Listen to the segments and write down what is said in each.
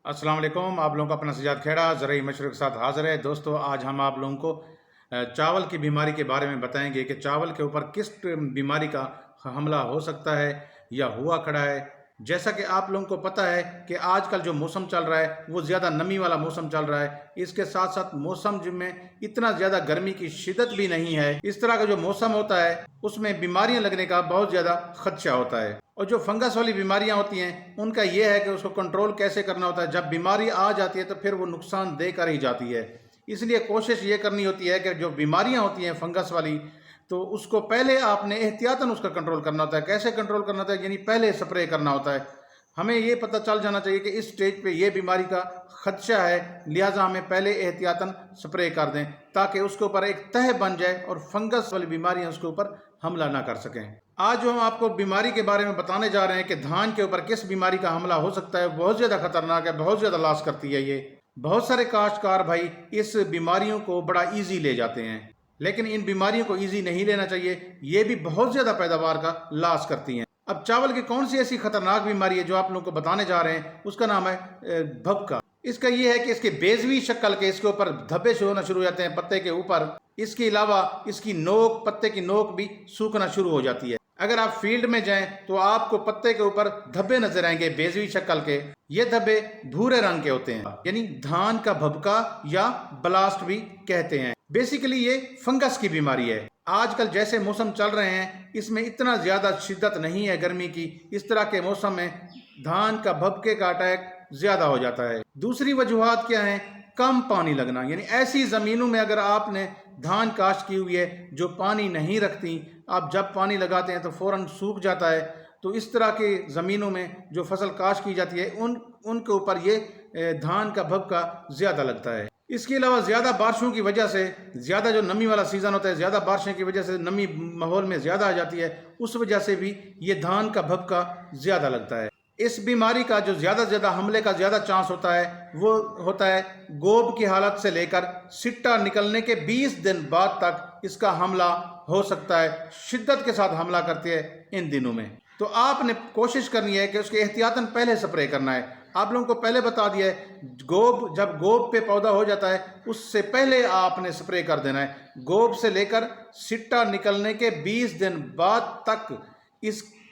अस्सलाम वालेकुम। आप लोगों का अपना सजाद खेड़ा ज़रूरी मशवरे के साथ हाज़िर है। दोस्तों, आज हम आप लोगों को चावल की बीमारी के बारे में बताएंगे कि चावल के ऊपर किस बीमारी का हमला हो सकता है या हुआ खड़ा है। जैसा कि आप लोगों को पता है कि आजकल जो मौसम चल रहा है वो ज़्यादा नमी वाला मौसम चल रहा है। इसके साथ साथ मौसम में इतना ज़्यादा गर्मी की शिद्दत भी नहीं है। इस तरह का जो मौसम होता है उसमें बीमारियां लगने का बहुत ज़्यादा खदशा होता है। और जो फंगस वाली बीमारियां होती हैं उनका ये है कि उसको कंट्रोल कैसे करना होता है। जब बीमारी आ जाती है तो फिर वो नुकसान दे कर ही जाती है। इसलिए कोशिश ये करनी होती है कि जो बीमारियां होती हैं फंगस वाली, तो उसको पहले आपने एहतियातन उसका कंट्रोल करना होता है। कैसे कंट्रोल करना होता है? यानी पहले स्प्रे करना होता है। हमें ये पता चल जाना चाहिए कि इस स्टेज पे ये बीमारी का खदशा है, लिहाजा हमें पहले एहतियातन स्प्रे कर दें ताकि उसके ऊपर एक तह बन जाए और फंगस वाली बीमारियां उसके ऊपर हमला ना कर सकें। आज जो हम आपको बीमारी के बारे में बताने जा रहे हैं कि धान के ऊपर किस बीमारी का हमला हो सकता है, बहुत ज़्यादा खतरनाक है, बहुत ज़्यादा लॉस करती है ये। बहुत सारे काश्तकार भाई इस बीमारियों को बड़ा ईजी ले जाते हैं, लेकिन इन बीमारियों को ईजी नहीं लेना चाहिए। ये भी बहुत ज़्यादा पैदावार का लॉस करती हैं। अब चावल की कौन सी ऐसी खतरनाक बीमारी है जो आप लोगों को बताने जा रहे हैं, उसका नाम है भभका। इसका ये है कि इसके बेजवी शक्ल के इसके ऊपर धब्बे होना शुरू हो जाते हैं पत्ते के ऊपर। इसके अलावा इसकी नोक, पत्ते की नोक भी सूखना शुरू हो जाती है। अगर आप फील्ड में जाएं तो आपको पत्ते के ऊपर धब्बे नजर आएंगे बेजवी शक्ल के। ये धब्बे भूरे रंग के होते हैं, यानी धान का भभका या ब्लास्ट भी कहते हैं। बेसिकली ये फंगस की बीमारी है। आजकल जैसे मौसम चल रहे हैं इसमें इतना ज्यादा शिद्दत नहीं है गर्मी की। इस तरह के मौसम में धान का भभके का अटैक ज्यादा हो जाता है। दूसरी वजूहात क्या है? कम पानी लगना, यानी ऐसी जमीनों में अगर आपने धान काश्त की हुई है जो पानी नहीं रखती, आप जब पानी लगाते हैं तो फौरन सूख जाता है, तो इस तरह के ज़मीनों में जो फसल काश्त की जाती है उनके ऊपर ये धान का भभका ज़्यादा लगता है। इसके अलावा ज़्यादा बारिशों की वजह से, ज़्यादा जो नमी वाला सीज़न होता है, ज़्यादा बारिशों की वजह से नमी माहौल में ज़्यादा आ जाती है, उस वजह से भी ये धान का भभका ज़्यादा लगता है। इस बीमारी का जो ज़्यादा से ज़्यादा हमले का ज़्यादा चांस होता है वो होता है गोब की हालत से लेकर सिट्टा निकलने के 20 दिन बाद तक इसका हमला हो सकता है। शिद्दत के साथ हमला करती है इन दिनों में। तो आपने कोशिश करनी है कि उसके एहतियातन पहले स्प्रे करना है। आप लोगों को पहले बता दिया है, जब गोब पे पौधा हो जाता है उससे पहले आपने स्प्रे कर देना है। गोब से लेकर सिट्टा निकलने के 20 दिन बाद तक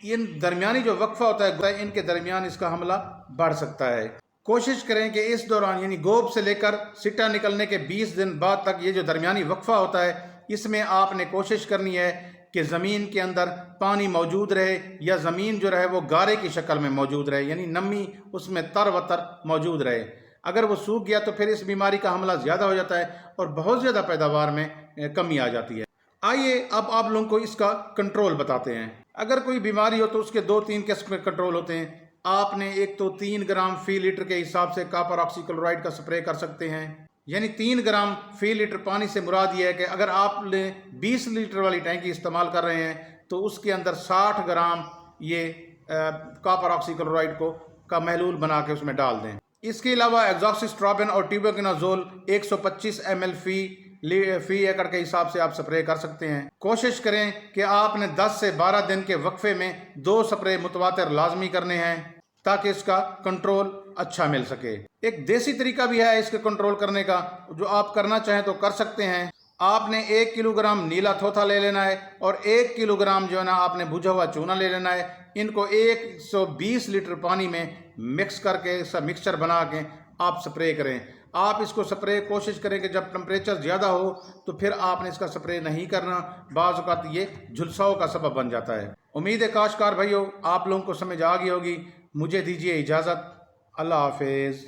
इन दरमियानी जो वक्फा होता है इनके दरमियान इसका हमला बढ़ सकता है। कोशिश करें कि इस दौरान, यानी गोब से लेकर सिट्टा निकलने के 20 दिन बाद तक ये जो दरमियानी वक्फा होता है इसमें आपने कोशिश करनी है कि ज़मीन के अंदर पानी मौजूद रहे या ज़मीन जो रहे वो गारे की शक्ल में मौजूद रहे, यानी नमी उसमें तरवतर मौजूद रहे। अगर वो सूख गया तो फिर इस बीमारी का हमला ज़्यादा हो जाता है और बहुत ज़्यादा पैदावार में कमी आ जाती है। आइए अब आप लोगों को इसका कंट्रोल बताते हैं। अगर कोई बीमारी हो तो उसके 2-3 किस्म के कंट्रोल होते हैं। आपने एक तो 3 ग्राम फी लीटर के हिसाब से कॉपर ऑक्सीक्लोराइड का स्प्रे कर सकते हैं, यानी 3 ग्राम फी लीटर पानी से मुराद ये है कि अगर आपने 20 लीटर वाली टैंकी इस्तेमाल कर रहे हैं तो उसके अंदर 60 ग्राम ये कॉपर ऑक्सीक्लोराइड का महलूल बना के उसमें डाल दें। इसके अलावा एग्जॉक्सिस्ट्रोबिन और ट्यूबरकुलोनाजोल 125 ml फी एकड़ के हिसाब से आप स्प्रे कर सकते हैं। कोशिश करें कि आपने 10 से 12 दिन के वक्फे में 2 स्प्रे मुतवातिर लाजमी करने हैं ताकि इसका कंट्रोल अच्छा मिल सके। एक देसी तरीका भी है इसके कंट्रोल करने का, जो आप करना चाहें तो कर सकते हैं। आपने 1 किलोग्राम नीला थोथा ले लेना है और 1 किलोग्राम जो है ना आपने भुजा हुआ चूना ले लेना है। इनको 120 लीटर पानी में मिक्स करके सब मिक्सचर बना के आप स्प्रे करें। आप इसको स्प्रे कोशिश करें कि जब टेम्परेचर ज़्यादा हो तो फिर आपने इसका स्प्रे नहीं करना, बाज़ औक़ात ये झुलसाओं का सबब बन जाता है। उम्मीद है काश्तकार भाइयों आप लोगों को समझ आ गई होगी। मुझे दीजिए इजाज़त। अल्लाह हाफिज़।